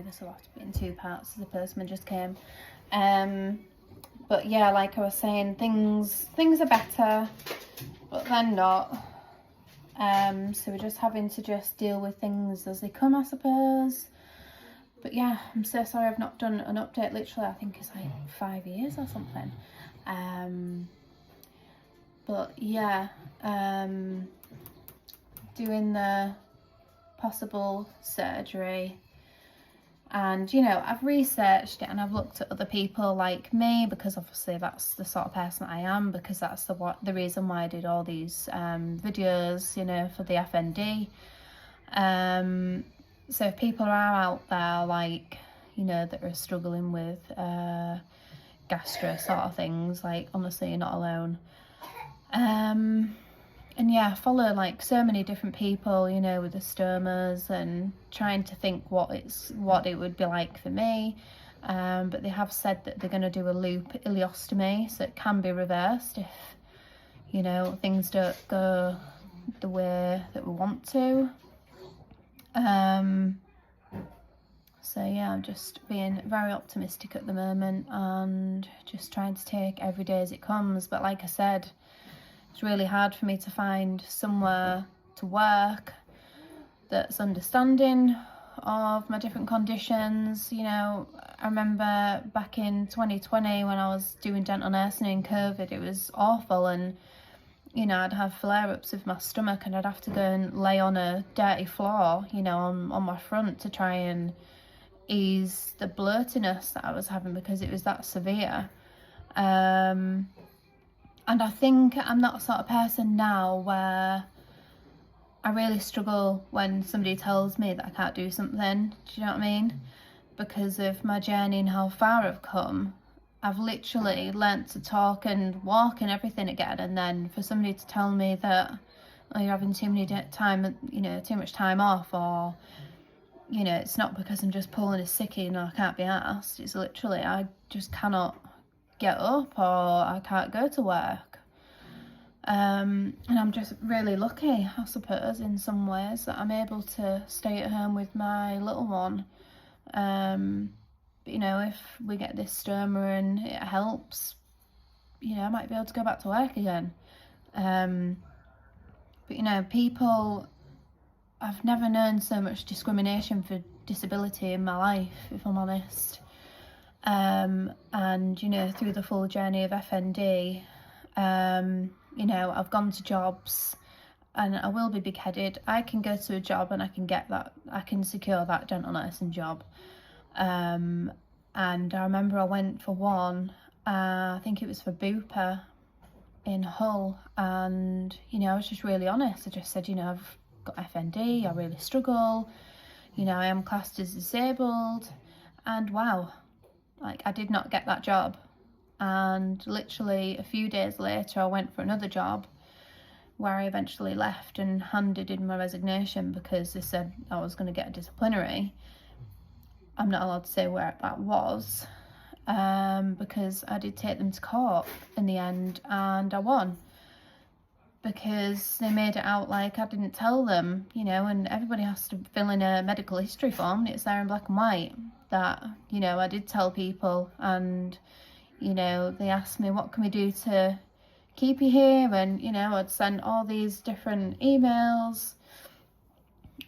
This will have to be in 2 parts, the postman just came. But yeah, like I was saying, things are better, but then not. So we're just having to just deal with things as they come, I suppose. But yeah, I'm so sorry I've not done an update. Literally, I think it's like 5 years or something. But yeah, doing the possible surgery, and you know, I've researched it and I've looked at other people like me, because obviously that's the sort of person I am, because that's the reason why I did all these videos, you know, for the FND. So if people are out there, like, you know, that are struggling with gastro sort of things, like, honestly, you're not alone. And yeah, follow like so many different people, you know, with the stomas, and trying to think what it would be like for me. But they have said that they're going to do a loop ileostomy, so it can be reversed if, you know, things don't go the way that we want to. So yeah, I'm just being very optimistic at the moment and just trying to take every day as it comes. But like I said, it's really hard for me to find somewhere to work that's understanding of my different conditions. You know, I remember back in 2020 when I was doing dental nursing in COVID, it was awful, and you know, I'd have flare-ups with my stomach and I'd have to go and lay on a dirty floor, you know, on my front to try and ease the bloatiness that I was having, because it was that severe. And I think I'm that sort of person now where I really struggle when somebody tells me that I can't do something. Do you know what I mean? Because of my journey and how far I've come, I've literally learnt to talk and walk and everything again. And then for somebody to tell me that, oh, you're having too much time off, or, you know, it's not because I'm just pulling a sickie and I can't be arsed. It's literally, I just cannot get up, or I can't go to work. And I'm just really lucky, I suppose, in some ways, that I'm able to stay at home with my little one. But you know, if we get this stoma and it helps, you know, I might be able to go back to work again. But you know, I've never known so much discrimination for disability in my life, if I'm honest. And you know, through the full journey of FND, you know, I've gone to jobs and I will be big-headed. I can go to a job and I can secure that dental nursing job. And I remember I went for one, I think it was for Bupa in Hull, and you know, I was just really honest. I just said, you know, I've got FND, I really struggle, you know, I am classed as disabled, and wow, like, I did not get that job. And literally a few days later I went for another job, where I eventually left and handed in my resignation because they said I was going to get a disciplinary. I'm not allowed to say where that was, because I did take them to court in the end and I won, because they made it out like I didn't tell them, you know, and everybody has to fill in a medical history form, and it's there in black and white that, you know, I did tell people. And you know, they asked me, what can we do to keep you here? And, you know, I'd sent all these different emails,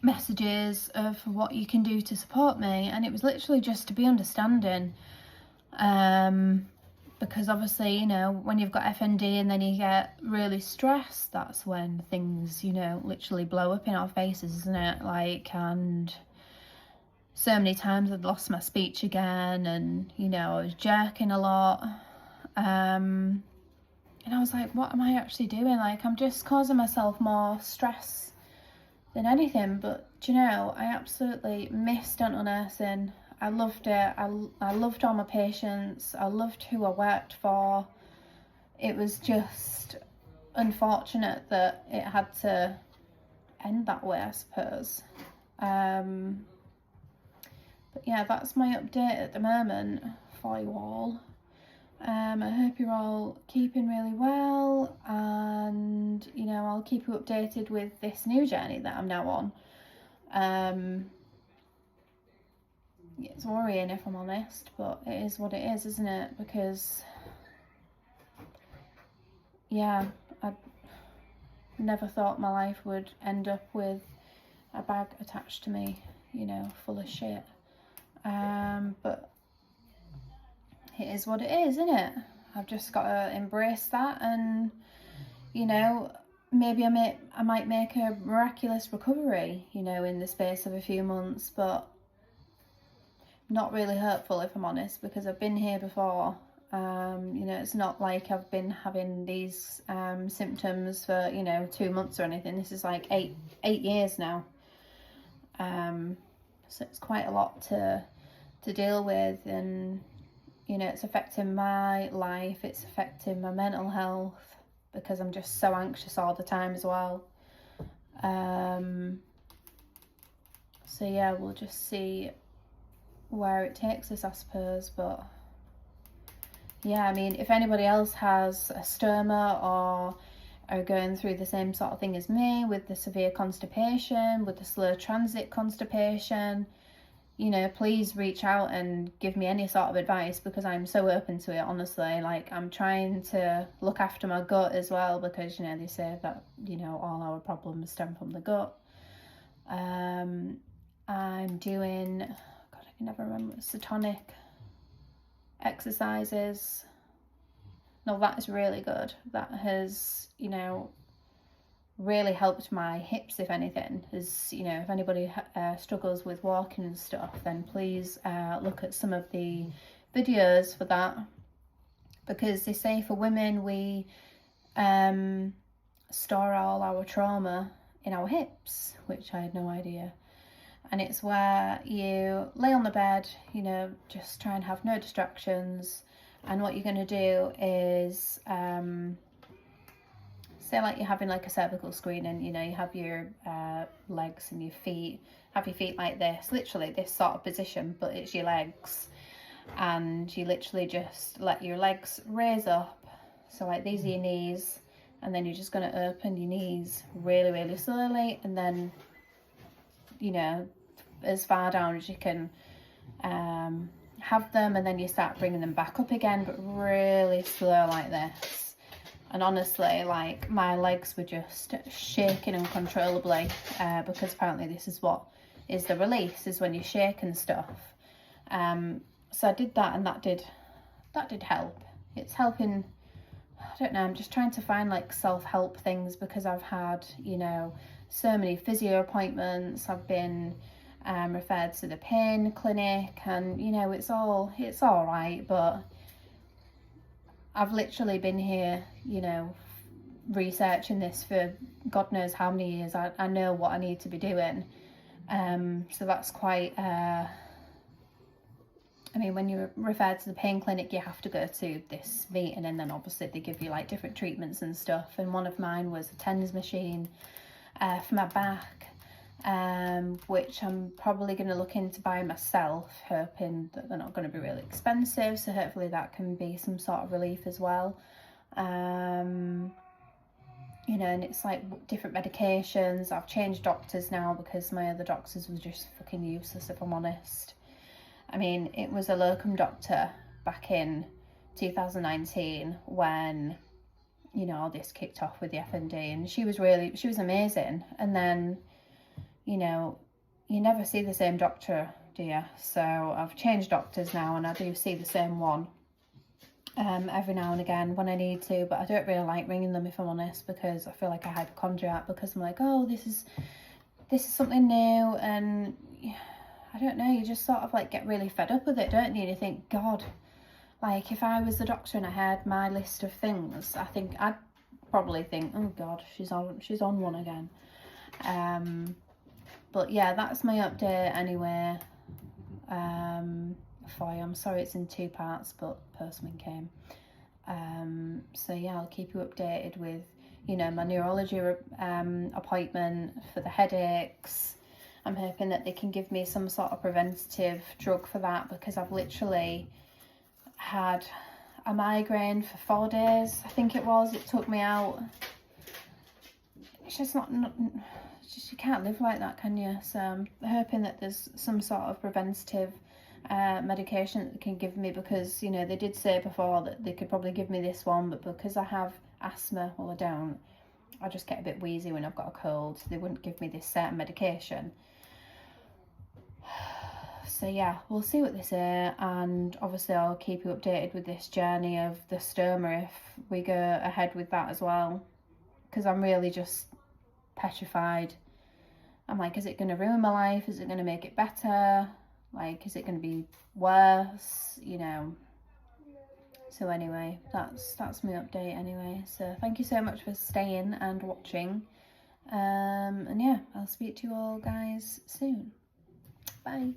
messages of what you can do to support me. And it was literally just to be understanding. Because obviously, you know, when you've got FND and then you get really stressed, that's when things, you know, literally blow up in our faces, isn't it? Like, and so many times I'd lost my speech again, and you know, I was jerking a lot, and I was like, what am I actually doing? Like, I'm just causing myself more stress than anything. But do you know, I absolutely missed dental nursing. I loved it. I loved all my patients. I loved who I worked for. It was just unfortunate that it had to end that way, I suppose. But yeah, that's my update at the moment for you all. I hope you're all keeping really well, and you know, I'll keep you updated with this new journey that I'm now on. it's worrying, if I'm honest, but it is what it is, isn't it? Because, yeah, I never thought my life would end up with a bag attached to me, you know, full of shit. But it is what it is, isn't it? I've just got to embrace that, and, you know, maybe I might make a miraculous recovery, you know, in the space of a few months, but not really hurtful, if I'm honest, because I've been here before. You know, it's not like I've been having these symptoms for, you know, 2 months or anything. This is like eight years now. So it's quite a lot to deal with, and, you know, it's affecting my life, it's affecting my mental health, because I'm just so anxious all the time as well. So yeah, we'll just see where it takes us, I suppose. But yeah, I mean, if anybody else has a stoma or are going through the same sort of thing as me with the severe constipation, with the slow transit constipation, you know, please reach out and give me any sort of advice, because I'm so open to it, honestly. Like, I'm trying to look after my gut as well, because, you know, they say that, you know, all our problems stem from the gut. I'm doing, God, I can never remember, satonic exercises. No, that is really good. That has, you know, really helped my hips, if anything. As you know, if anybody struggles with walking and stuff, then please look at some of the videos for that, because they say for women we store all our trauma in our hips, which I had no idea. And it's where you lay on the bed, you know, just try and have no distractions, and what you're going to do is say like you're having like a cervical screening, you know, you have your legs and your feet, have your feet like this, literally this sort of position, but it's your legs, and you literally just let your legs raise up, so like these are your knees, and then you're just going to open your knees really, really slowly, and then, you know, as far down as you can have them, and then you start bringing them back up again, but really slow like this. And honestly, like, my legs were just shaking uncontrollably, because apparently this is what is the release, is when you shake and stuff. So I did that, and that did help. It's helping. I don't know, I'm just trying to find like self-help things, because I've had, you know, so many physio appointments. I've been referred to the pain clinic, and, you know, it's all right, but I've literally been here, you know, researching this for God knows how many years. I know what I need to be doing. So that's quite, I mean, when you're referred to the pain clinic, you have to go to this meeting, and then obviously they give you like different treatments and stuff. And one of mine was a TENS machine for my back, which I'm probably going to look into buying myself, hoping that they're not going to be really expensive, so hopefully that can be some sort of relief as well. You know, and it's like different medications. I've changed doctors now, because my other doctors was just fucking useless, if I'm honest. I mean, it was a locum doctor back in 2019 when, you know, all this kicked off with the FND, and she was amazing. And then, you know, you never see the same doctor, do you? So I've changed doctors now, and I do see the same one every now and again when I need to, but I don't really like ringing them, if I'm honest, because I feel like a hypochondriac, because I'm like, oh, this is something new, and I don't know, you just sort of like get really fed up with it, don't you? And you think, God, like, if I was the doctor and I had my list of things, I think I'd probably think, oh God, she's on one again. But yeah, that's my update anyway. For you, I'm sorry it's in 2 parts, but postman came. So yeah, I'll keep you updated with, you know, my neurology appointment for the headaches. I'm hoping that they can give me some sort of preventative drug for that, because I've literally had a migraine for 4 days, I think it was. It took me out. It's just not it's just, you can't live like that, can you? So I'm hoping that there's some sort of preventative medication that they can give me, because, you know, they did say before that they could probably give me this one, but because I have asthma, well, I don't, I just get a bit wheezy when I've got a cold, so they wouldn't give me this certain medication. So yeah, we'll see what they say, and obviously I'll keep you updated with this journey of the stoma if we go ahead with that as well, because I'm really just petrified. I'm like, is it going to ruin my life? Is it going to make it better? Like, is it going to be worse? You know. So anyway, that's my update anyway. So thank you so much for staying and watching. And yeah, I'll speak to you all guys soon. Bye.